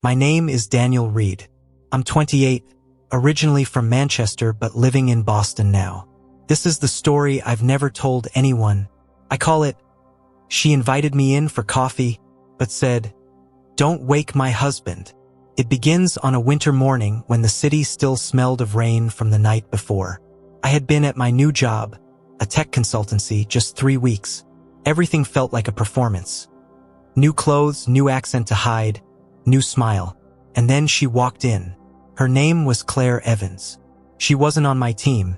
My name is Daniel Reed. I'm 28, originally from Manchester but living in Boston now. This is the story I've never told anyone. I call it, She Invited Me In for Coffee, but said, Don't wake my husband. It begins on a winter morning when the city still smelled of rain from the night before. I had been at my new job, a tech consultancy, just 3 weeks. Everything felt like a performance. New clothes, new accent to hide, new smile. And then she walked in. Her name was Claire Evans. She wasn't on my team.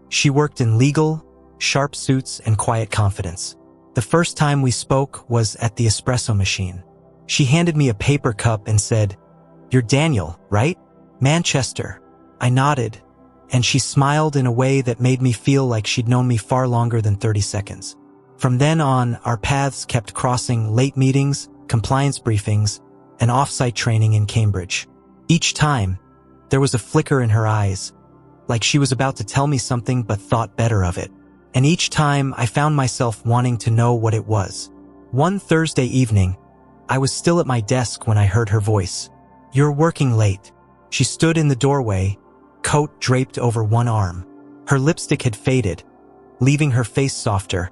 She worked in legal, sharp suits, and quiet confidence. The first time we spoke was at the espresso machine. She handed me a paper cup and said, You're Daniel, right? Manchester. I nodded, and she smiled in a way that made me feel like she'd known me far longer than 30 seconds. From then on, our paths kept crossing late meetings, compliance briefings, and off-site training in Cambridge. Each time, there was a flicker in her eyes, like she was about to tell me something but thought better of it. And each time, I found myself wanting to know what it was. One Thursday evening, I was still at my desk when I heard her voice. You're working late. She stood in the doorway, coat draped over one arm. Her lipstick had faded, leaving her face softer,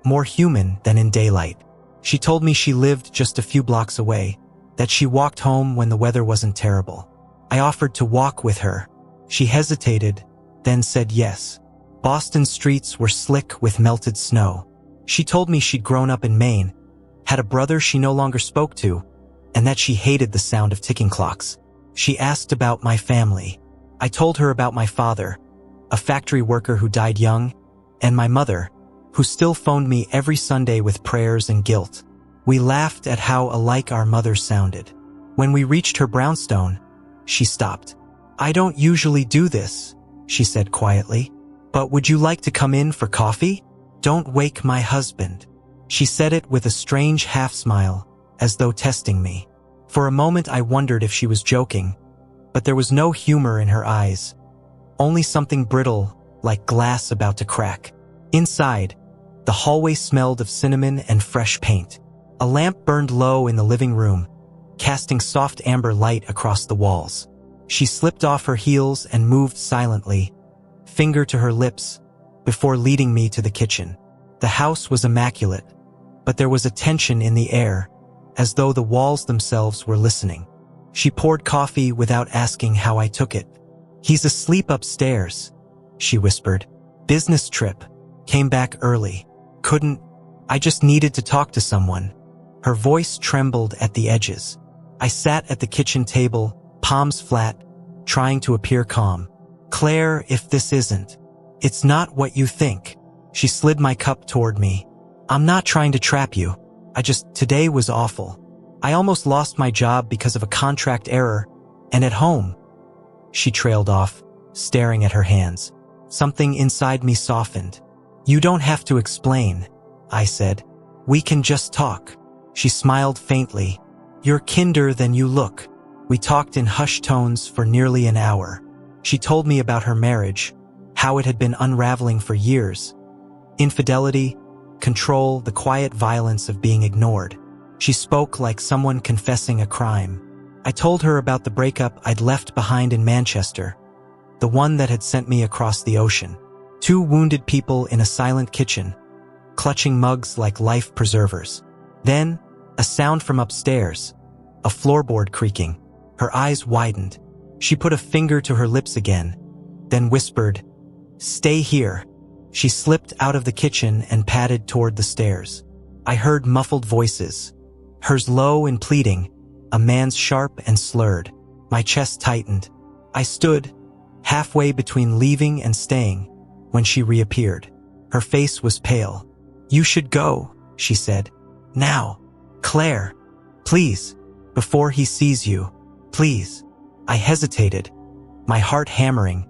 more human than in daylight. She told me she lived just a few blocks away, that she walked home when the weather wasn't terrible. I offered to walk with her. She hesitated, then said yes. Boston's streets were slick with melted snow. She told me she'd grown up in Maine, had a brother she no longer spoke to, and that she hated the sound of ticking clocks. She asked about my family. I told her about my father, a factory worker who died young, and my mother, who still phoned me every Sunday with prayers and guilt. We laughed at how alike our mothers sounded. When we reached her brownstone, she stopped. I don't usually do this, she said quietly, but would you like to come in for coffee? Don't wake my husband. She said it with a strange half-smile, as though testing me. For a moment I wondered if she was joking, but there was no humor in her eyes, only something brittle, like glass about to crack. Inside, the hallway smelled of cinnamon and fresh paint. A lamp burned low in the living room, casting soft amber light across the walls. She slipped off her heels and moved silently, finger to her lips, before leading me to the kitchen. The house was immaculate, but there was a tension in the air, as though the walls themselves were listening. She poured coffee without asking how I took it. He's asleep upstairs, she whispered. Business trip. Came back early. I just needed to talk to someone. Her voice trembled at the edges. I sat at the kitchen table, palms flat, trying to appear calm. Claire, if this isn't. It's not what you think. She slid my cup toward me. I'm not trying to trap you. Today was awful. I almost lost my job because of a contract error, and at home. She trailed off, staring at her hands. Something inside me softened. You don't have to explain, I said. We can just talk. She smiled faintly. You're kinder than you look. We talked in hushed tones for nearly an hour. She told me about her marriage, how it had been unraveling for years. Infidelity, control, the quiet violence of being ignored. She spoke like someone confessing a crime. I told her about the breakup I'd left behind in Manchester, the one that had sent me across the ocean. 2 wounded people in a silent kitchen, clutching mugs like life preservers. Then, a sound from upstairs, a floorboard creaking. Her eyes widened. She put a finger to her lips again, then whispered, Stay here. She slipped out of the kitchen and padded toward the stairs. I heard muffled voices, hers low and pleading, a man's sharp and slurred. My chest tightened. I stood, halfway between leaving and staying, when she reappeared. Her face was pale. You should go, she said. Now. Claire. Please. Before he sees you. Please. I hesitated, my heart hammering,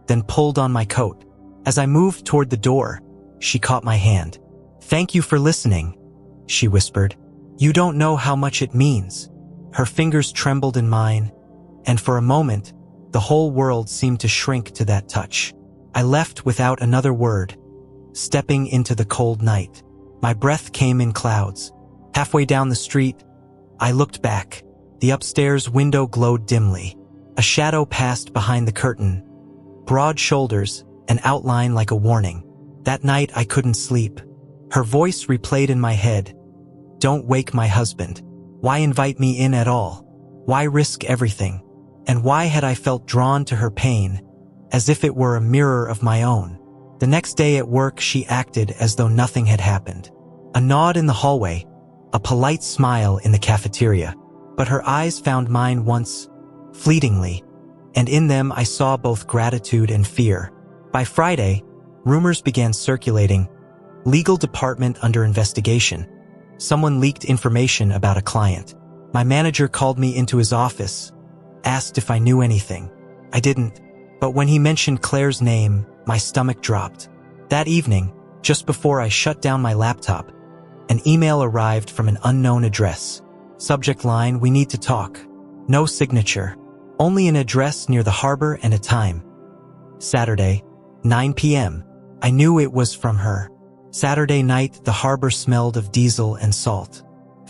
then pulled on my coat. As I moved toward the door, she caught my hand. Thank you for listening, she whispered. You don't know how much it means. Her fingers trembled in mine, and for a moment, the whole world seemed to shrink to that touch. I left without another word, stepping into the cold night. My breath came in clouds. Halfway down the street, I looked back. The upstairs window glowed dimly. A shadow passed behind the curtain. Broad shoulders, an outline like a warning. That night I couldn't sleep. Her voice replayed in my head. Don't wake my husband. Why invite me in at all? Why risk everything? And why had I felt drawn to her pain, as if it were a mirror of my own? The next day at work she acted as though nothing had happened. A nod in the hallway, a polite smile in the cafeteria. But her eyes found mine once, fleetingly, and in them I saw both gratitude and fear. By Friday, rumors began circulating. Legal department under investigation. Someone leaked information about a client. My manager called me into his office, asked if I knew anything. I didn't, but when he mentioned Claire's name, my stomach dropped. That evening, just before I shut down my laptop, an email arrived from an unknown address. Subject line, we need to talk. No signature. Only an address near the harbor and a time. Saturday, 9 p.m. I knew it was from her. Saturday night, the harbor smelled of diesel and salt.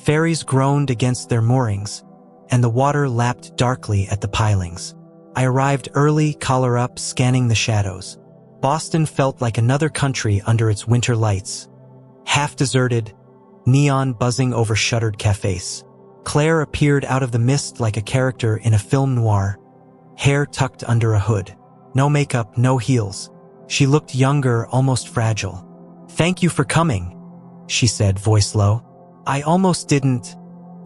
Ferries groaned against their moorings, and the water lapped darkly at the pilings. I arrived early, collar up, scanning the shadows. Boston felt like another country under its winter lights. Half deserted, neon buzzing over shuttered cafes. Claire appeared out of the mist like a character in a film noir, hair tucked under a hood. No makeup, no heels. She looked younger, almost fragile. Thank you for coming, she said, voice low. I almost didn't,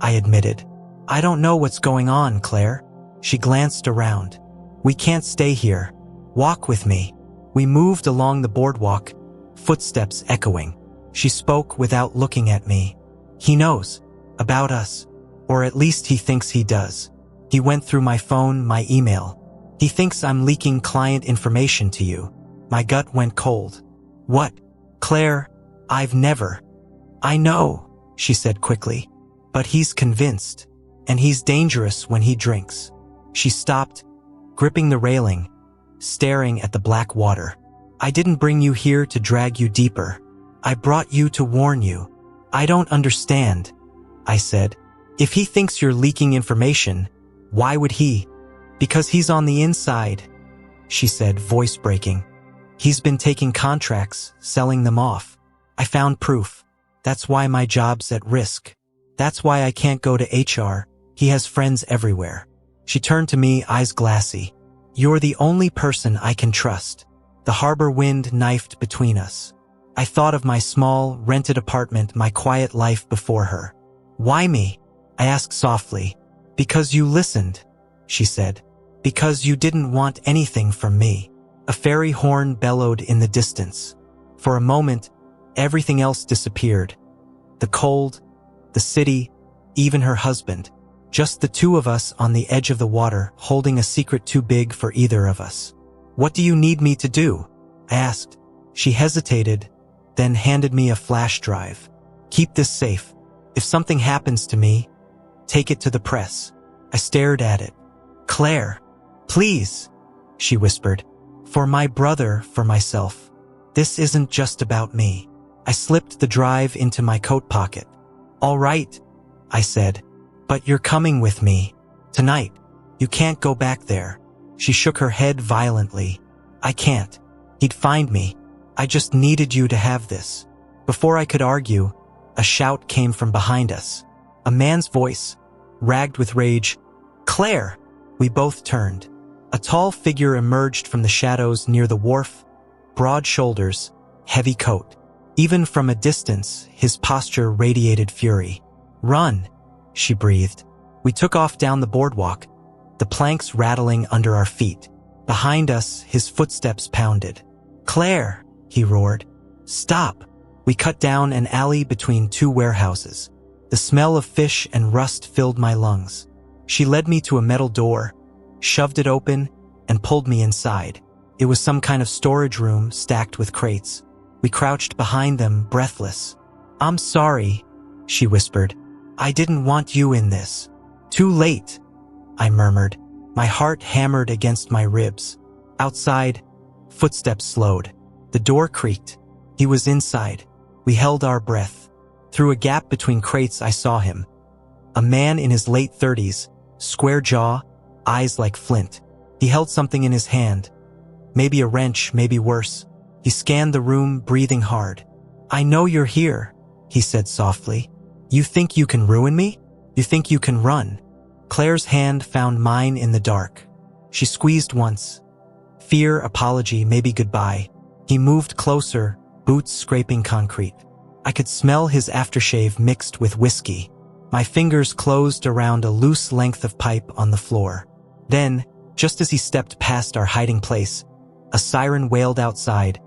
I admitted. I don't know what's going on, Claire. She glanced around. We can't stay here. Walk with me. We moved along the boardwalk, footsteps echoing. She spoke without looking at me. He knows about us. Or at least he thinks he does. He went through my phone, my email. He thinks I'm leaking client information to you. My gut went cold. What? Claire, I've never. I know, she said quickly. But he's convinced. And he's dangerous when he drinks. She stopped, gripping the railing, staring at the black water. I didn't bring you here to drag you deeper. I brought you to warn you. I don't understand, I said. If he thinks you're leaking information, why would he? Because he's on the inside, she said, voice breaking. He's been taking contracts, selling them off. I found proof. That's why my job's at risk. That's why I can't go to HR. He has friends everywhere. She turned to me, eyes glassy. You're the only person I can trust. The harbor wind knifed between us. I thought of my small, rented apartment, my quiet life before her. Why me? I asked softly. Because you listened, she said. Because you didn't want anything from me. A ferry horn bellowed in the distance. For a moment, everything else disappeared. The cold, the city, even her husband. Just the two of us on the edge of the water, holding a secret too big for either of us. What do you need me to do? I asked. She hesitated, then handed me a flash drive. Keep this safe. If something happens to me, take it to the press. I stared at it. Claire, please, she whispered. For my brother, for myself. This isn't just about me. I slipped the drive into my coat pocket. All right, I said. But you're coming with me. Tonight. You can't go back there. She shook her head violently. I can't. He'd find me. I just needed you to have this. Before I could argue, a shout came from behind us. A man's voice, ragged with rage. Claire! We both turned. A tall figure emerged from the shadows near the wharf, broad shoulders, heavy coat. Even from a distance, his posture radiated fury. Run, she breathed. We took off down the boardwalk, the planks rattling under our feet. Behind us, his footsteps pounded. Claire, he roared. Stop. We cut down an alley between two warehouses. The smell of fish and rust filled my lungs. She led me to a metal door, shoved it open, and pulled me inside. It was some kind of storage room stacked with crates. We crouched behind them, breathless. I'm sorry, she whispered. I didn't want you in this. Too late, I murmured. My heart hammered against my ribs. Outside, footsteps slowed. The door creaked. He was inside. We held our breath. Through a gap between crates, I saw him. A man in his late 30s, square jaw, eyes like flint. He held something in his hand. Maybe a wrench, maybe worse. He scanned the room, breathing hard. "I know you're here," he said softly. "You think you can ruin me? You think you can run?" Claire's hand found mine in the dark. She squeezed once. Fear, apology, maybe goodbye. He moved closer, boots scraping concrete. I could smell his aftershave mixed with whiskey. My fingers closed around a loose length of pipe on the floor. Then, just as he stepped past our hiding place, a siren wailed outside.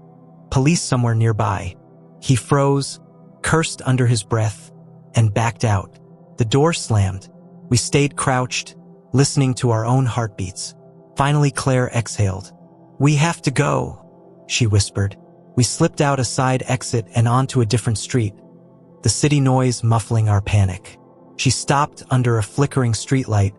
Police somewhere nearby. He froze, cursed under his breath, and backed out. The door slammed. We stayed crouched, listening to our own heartbeats. Finally, Claire exhaled. "We have to go," she whispered. We slipped out a side exit and onto a different street, the city noise muffling our panic. She stopped under a flickering streetlight,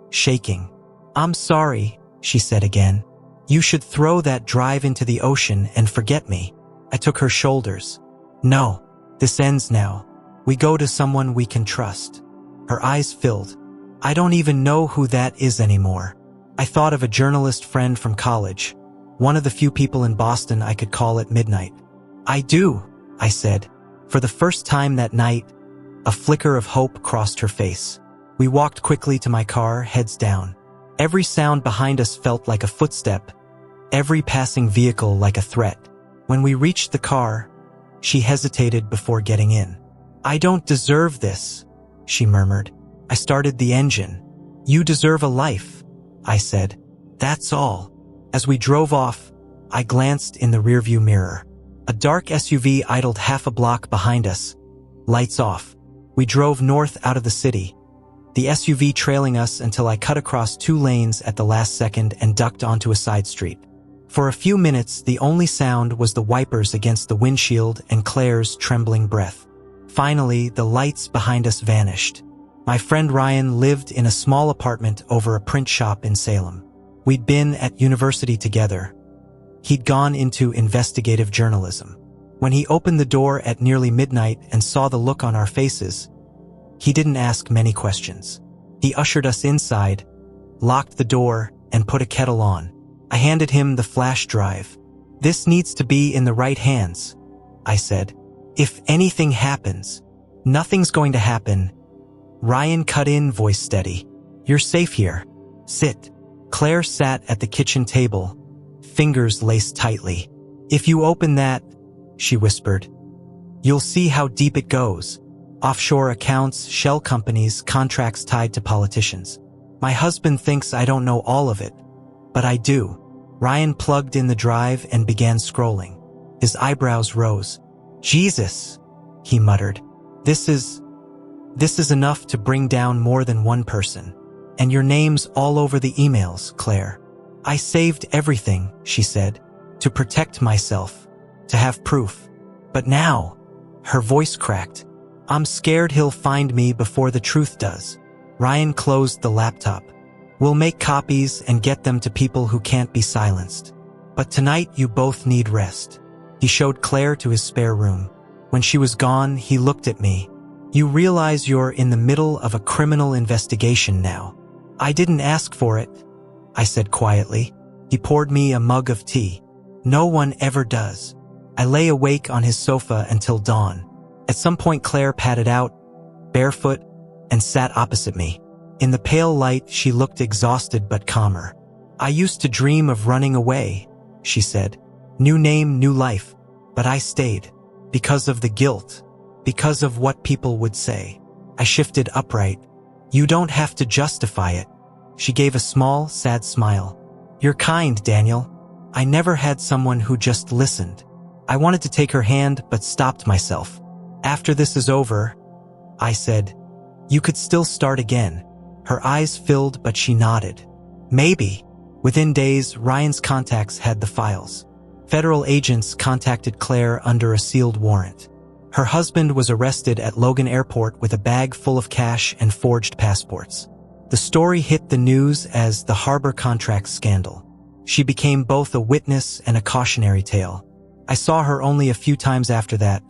shaking. "I'm sorry," she said again. "You should throw that drive into the ocean and forget me." I took her shoulders. "No, this ends now. We go to someone we can trust." Her eyes filled. "I don't even know who that is anymore." I thought of a journalist friend from college, one of the few people in Boston I could call at midnight. "I do," I said. For the first time that night, a flicker of hope crossed her face. We walked quickly to my car, heads down. Every sound behind us felt like a footstep, every passing vehicle like a threat. When we reached the car, she hesitated before getting in. "I don't deserve this," she murmured. I started the engine. "You deserve a life," I said. "That's all." As we drove off, I glanced in the rearview mirror. A dark SUV idled half a block behind us, lights off. We drove north out of the city, the SUV trailing us until I cut across 2 lanes at the last second and ducked onto a side street. For a few minutes, the only sound was the wipers against the windshield and Claire's trembling breath. Finally, the lights behind us vanished. My friend Ryan lived in a small apartment over a print shop in Salem. We'd been at university together. He'd gone into investigative journalism. When he opened the door at nearly midnight and saw the look on our faces, he didn't ask many questions. He ushered us inside, locked the door, and put a kettle on. I handed him the flash drive. "This needs to be in the right hands," I said. "If anything happens." "Nothing's going to happen," Ryan cut in, voice steady. "You're safe here. Sit." Claire sat at the kitchen table, fingers laced tightly. "If you open that," she whispered, "you'll see how deep it goes. Offshore accounts, shell companies, contracts tied to politicians. My husband thinks I don't know all of it, but I do." Ryan plugged in the drive and began scrolling. His eyebrows rose. "Jesus," he muttered. This is enough to bring down more than one person. And your name's all over the emails, Claire." "I saved everything," she said, "to protect myself, to have proof. But now," her voice cracked, "I'm scared he'll find me before the truth does." Ryan closed the laptop. "We'll make copies and get them to people who can't be silenced. But tonight you both need rest." He showed Claire to his spare room. When she was gone, he looked at me. "You realize you're in the middle of a criminal investigation now." "I didn't ask for it," I said quietly. He poured me a mug of tea. "No one ever does." I lay awake on his sofa until dawn. At some point Claire padded out, barefoot, and sat opposite me. In the pale light, she looked exhausted but calmer. "I used to dream of running away," she said. "New name, new life. But I stayed. Because of the guilt. Because of what people would say." I shifted upright. "You don't have to justify it." She gave a small, sad smile. "You're kind, Daniel. I never had someone who just listened." I wanted to take her hand but stopped myself. "After this is over," I said, "you could still start again." Her eyes filled but she nodded. "Maybe." Within days, Ryan's contacts had the files. Federal agents contacted Claire under a sealed warrant. Her husband was arrested at Logan Airport with a bag full of cash and forged passports. The story hit the news as the harbor contracts scandal. She became both a witness and a cautionary tale. I saw her only a few times after that,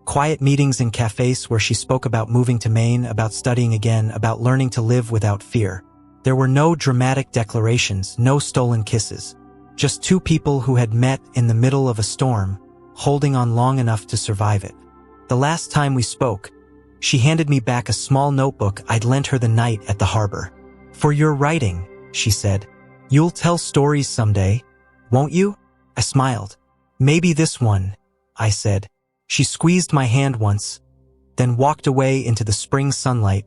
Quiet meetings in cafes where she spoke about moving to Maine, about studying again, about learning to live without fear. There were no dramatic declarations, no stolen kisses. Just two people who had met in the middle of a storm, holding on long enough to survive it. The last time we spoke, she handed me back a small notebook I'd lent her the night at the harbor. "For your writing," she said. "You'll tell stories someday, won't you?" I smiled. "Maybe this one," I said. She squeezed my hand once, then walked away into the spring sunlight,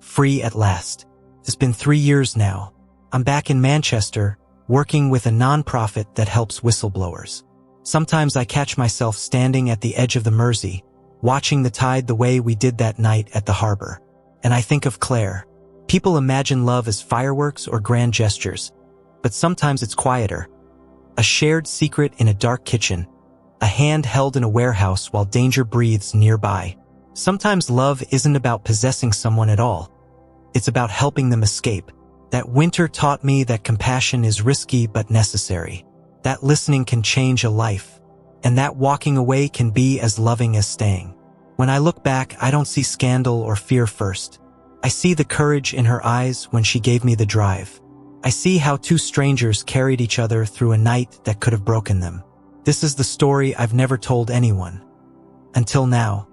free at last. It's been 3 years now. I'm back in Manchester, working with a nonprofit that helps whistleblowers. Sometimes I catch myself standing at the edge of the Mersey, watching the tide the way we did that night at the harbor. And I think of Claire. People imagine love as fireworks or grand gestures, but sometimes it's quieter. A shared secret in a dark kitchen, a hand held in a warehouse while danger breathes nearby. Sometimes love isn't about possessing someone at all. It's about helping them escape. That winter taught me that compassion is risky but necessary. That listening can change a life, and that walking away can be as loving as staying. When I look back, I don't see scandal or fear first. I see the courage in her eyes when she gave me the drive. I see how two strangers carried each other through a night that could have broken them. This is the story I've never told anyone. Until now.